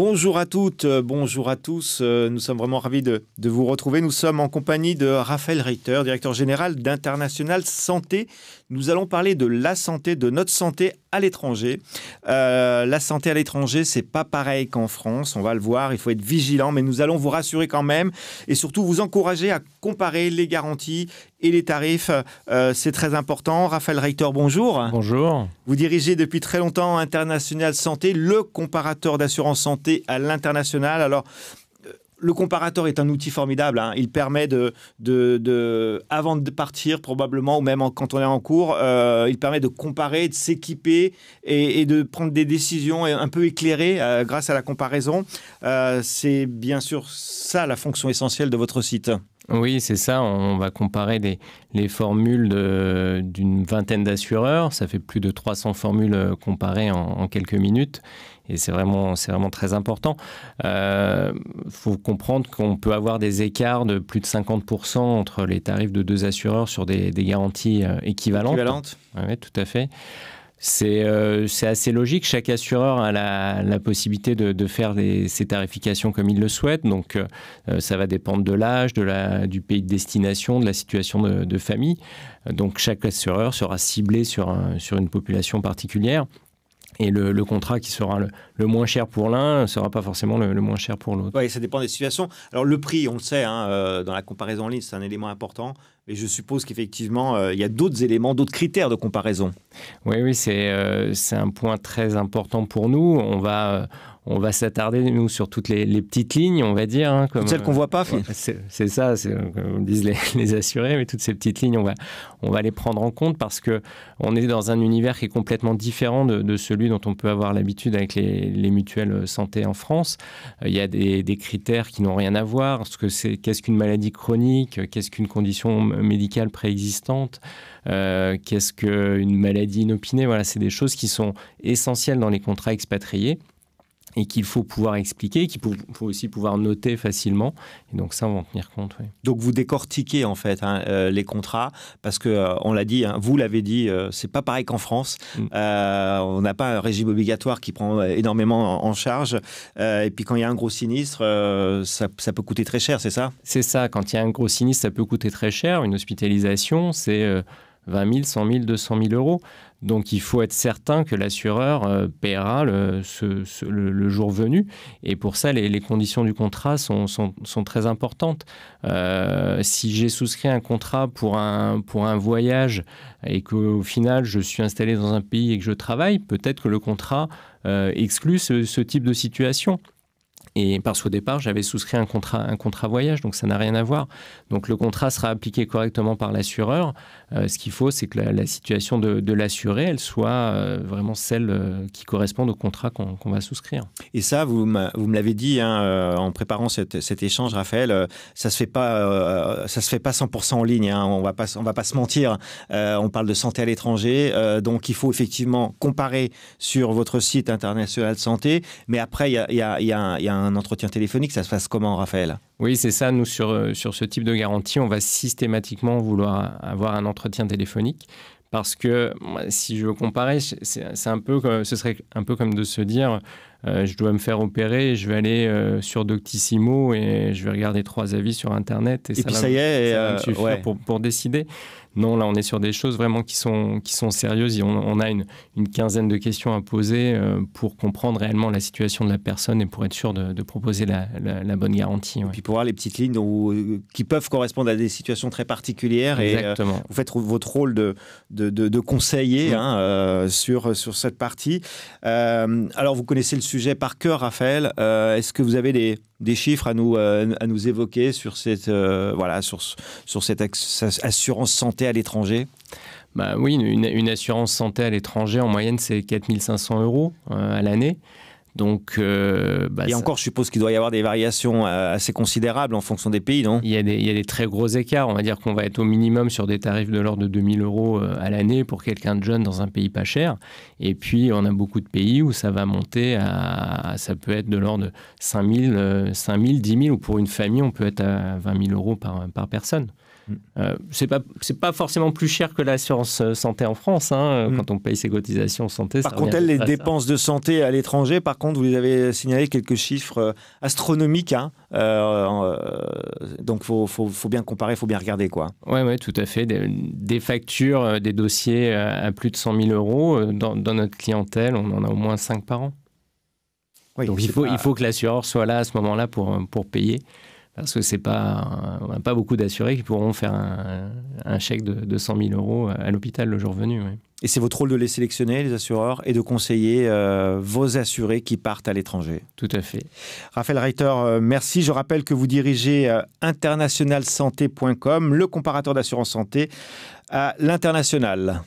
Bonjour à toutes, bonjour à tous. Nous sommes vraiment ravis de vous retrouver. Nous sommes en compagnie de Raphaël Reiter, directeur général d'International Santé. Nous allons parler de la santé, de notre santé à l'étranger. La santé à l'étranger, c'est pas pareil qu'en France. On va le voir, il faut être vigilant, mais nous allons vous rassurer quand même et surtout vous encourager à comparer les garanties et les tarifs. C'est très important. Raphaël Reiter, bonjour. Bonjour. Vous dirigez depuis très longtemps International Santé, le comparateur d'assurance santé à l'international. Alors, le comparateur est un outil formidable. Il permet avant de partir probablement, ou même quand on est en cours, il permet de comparer, de s'équiper et de prendre des décisions un peu éclairées grâce à la comparaison. C'est bien sûr ça la fonction essentielle de votre site. Oui, c'est ça. On va comparer les formules d'une vingtaine d'assureurs. Ça fait plus de 300 formules comparées en quelques minutes. Et c'est vraiment très important. Faut comprendre qu'on peut avoir des écarts de plus de 50% entre les tarifs de deux assureurs sur des garanties équivalentes. Oui, tout à fait. C'est assez logique. Chaque assureur a la possibilité de faire ses tarifications comme il le souhaite. Donc, ça va dépendre de l'âge, du pays de destination, de la situation de famille. Donc, chaque assureur sera ciblé sur une population particulière. Et le contrat qui sera le moins cher pour l'un ne sera pas forcément le moins cher pour l'autre. Oui, ça dépend des situations. Alors, le prix, on le sait, dans la comparaison en ligne, c'est un élément important. Mais je suppose qu'effectivement, il y a d'autres éléments, d'autres critères de comparaison. Oui, c'est un point très important pour nous. On va s'attarder, nous, sur toutes les petites lignes, on va dire. Toutes celles qu'on ne voit pas. C'est ça, comme disent les assurés, mais toutes ces petites lignes, on va les prendre en compte parce qu'on est dans un univers qui est complètement différent de celui dont on peut avoir l'habitude avec les mutuelles santé en France. Il y a des critères qui n'ont rien à voir. Qu'est-ce qu'une maladie chronique? Qu'est-ce qu'une condition médicale préexistante? Qu'est-ce qu'une maladie inopinée? Voilà, c'est des choses qui sont essentielles dans les contrats expatriés et qu'il faut pouvoir expliquer, qu'il faut aussi pouvoir noter facilement. Et donc ça, on va en tenir compte. Oui. Donc vous décortiquez en fait les contrats, parce que on l'a dit, vous l'avez dit, c'est pas pareil qu'en France. On n'a pas un régime obligatoire qui prend énormément en charge. Et puis quand il y a un gros sinistre, ça peut coûter très cher, c'est ça? C'est ça. Quand il y a un gros sinistre, ça peut coûter très cher. Une hospitalisation, c'est 20 000, 100 000, 200 000 euros. Donc, il faut être certain que l'assureur paiera le jour venu. Et pour ça, les conditions du contrat sont très importantes. Si j'ai souscrit un contrat pour un voyage et qu'au final, je suis installé dans un pays et que je travaille, peut-être que le contrat exclut ce type de situation. Et parce qu'au départ, j'avais souscrit un contrat voyage, donc ça n'a rien à voir. Donc le contrat sera appliqué correctement par l'assureur. Ce qu'il faut, c'est que la situation de l'assuré, elle soit vraiment celle qui corresponde au contrat qu'on va souscrire. Et ça, vous me l'avez dit en préparant cet échange, Raphaël, ça se fait pas 100% en ligne. On va pas se mentir. On parle de santé à l'étranger, donc il faut effectivement comparer sur votre site International Santé. Mais après, il y a un entretien téléphonique. Ça se passe comment, Raphaël? Oui, c'est ça. Nous, sur ce type de garantie, on va systématiquement vouloir avoir un entretien téléphonique. Parce que si je veux comparer, ce serait un peu comme de se dire je dois me faire opérer, je vais aller sur Doctissimo et je vais regarder 3 avis sur Internet. Et puis ça y est, ça va me suffire pour décider. Non, là, on est sur des choses vraiment qui sont sérieuses. Et on a une quinzaine de questions à poser pour comprendre réellement la situation de la personne et pour être sûr de proposer la bonne garantie. Ouais. Et puis pour voir les petites lignes qui peuvent correspondre à des situations très particulières. Exactement. Et vous faites votre rôle de conseiller sur cette partie. Alors, vous connaissez le sujet par cœur, Raphaël. Est-ce que vous avez des chiffres à nous évoquer sur cette assurance santé à l'étranger? Oui, une assurance santé à l'étranger, en moyenne, c'est 4 500 € à l'année. Donc, et encore, je suppose qu'il doit y avoir des variations assez considérables en fonction des pays, non? Il y a des très gros écarts. On va dire qu'on va être au minimum sur des tarifs de l'ordre de 2 000 € à l'année pour quelqu'un de jeune dans un pays pas cher. Et puis, on a beaucoup de pays où ça va monter ça peut être de l'ordre de 5 000, 10 000, ou pour une famille, on peut être à 20 000 € par personne. C'est pas forcément plus cher que l'assurance santé en France, hein, quand on paye ses cotisations santé. Par contre, les dépenses de santé à l'étranger, par contre, vous les avez signalé quelques chiffres astronomiques. Hein, donc, faut bien comparer, faut bien regarder, quoi. Oui, tout à fait. Des factures, des dossiers à plus de 100 000 euros. Dans notre clientèle, on en a au moins 5 par an. Oui, donc, il faut que l'assureur soit là à ce moment-là pour payer. Parce que on n'a pas beaucoup d'assurés qui pourront faire un chèque de 100 000 euros à l'hôpital le jour venu. Oui. Et c'est votre rôle de les sélectionner, les assureurs, et de conseiller vos assurés qui partent à l'étranger. Tout à fait. Raphaël Reiter, merci. Je rappelle que vous dirigez internationalsanté.com, le comparateur d'assurance santé à l'international.